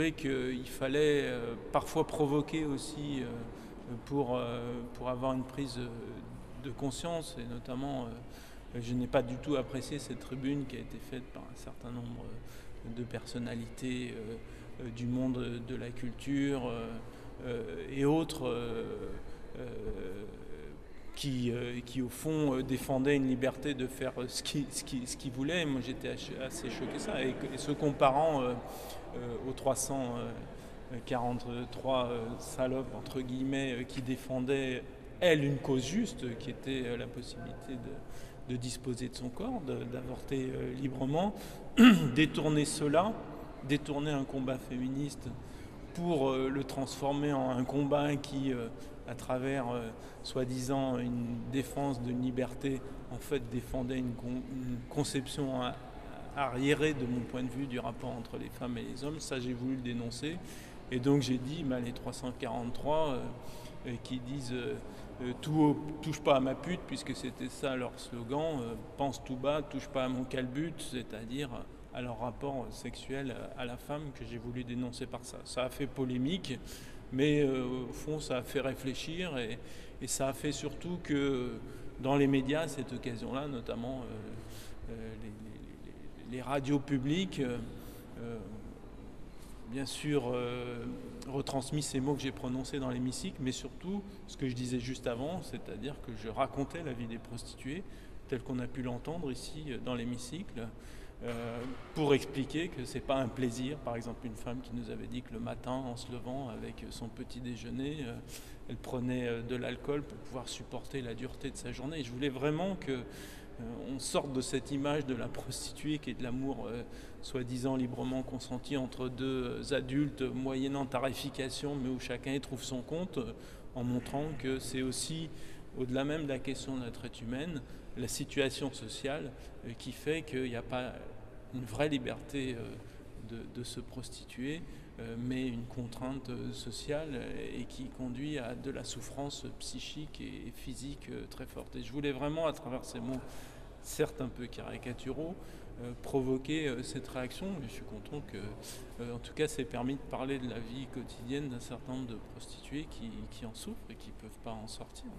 trouvé qu'il fallait parfois provoquer aussi pour avoir une prise de conscience. Et notamment, je n'ai pas du tout apprécié cette tribune qui a été faite par un certain nombre de personnalités du monde de la culture et autres qui au fond défendaient une liberté de faire ce qu'ils voulaient. Et moi j'étais assez choqué ça. Et se comparant aux 343 salopes entre guillemets qui défendaient elle une cause juste qui était la possibilité de disposer de son corps, d'avorter librement, détourner un combat féministe pour le transformer en un combat qui, à travers soi-disant une défense d'une liberté, en fait défendait une conception arriérée de mon point de vue du rapport entre les femmes et les hommes. Ça, j'ai voulu le dénoncer. Et donc j'ai dit, les 343 qui disent tout touche pas à ma pute, puisque c'était ça leur slogan, pense tout bas, touche pas à mon calbut, c'est-à-dire à leur rapport sexuel à la femme, que j'ai voulu dénoncer par ça. Ça a fait polémique, mais au fond ça a fait réfléchir et ça a fait surtout que dans les médias à cette occasion-là, notamment les radios publiques, bien sûr retransmis ces mots que j'ai prononcés dans l'hémicycle, mais surtout ce que je disais juste avant, c'est-à-dire que je racontais la vie des prostituées telle qu'on a pu l'entendre ici dans l'hémicycle, pour expliquer que c'est pas un plaisir. Par exemple, une femme qui nous avait dit que le matin, en se levant avec son petit déjeuner, elle prenait de l'alcool pour pouvoir supporter la dureté de sa journée. Et je voulais vraiment que on sorte de cette image de la prostituée qui est de l'amour soi-disant librement consenti entre deux adultes moyennant tarification, mais où chacun y trouve son compte, en montrant que c'est aussi, au-delà même de la question de la traite humaine, la situation sociale qui fait qu'il n'y a pas une vraie liberté de se prostituer, mais une contrainte sociale et qui conduit à de la souffrance psychique et physique très forte. Et je voulais vraiment, à travers ces mots, certes un peu caricaturaux, provoquer cette réaction. Je suis content que, en tout cas, c'est permis de parler de la vie quotidienne d'un certain nombre de prostituées qui en souffrent et qui ne peuvent pas en sortir.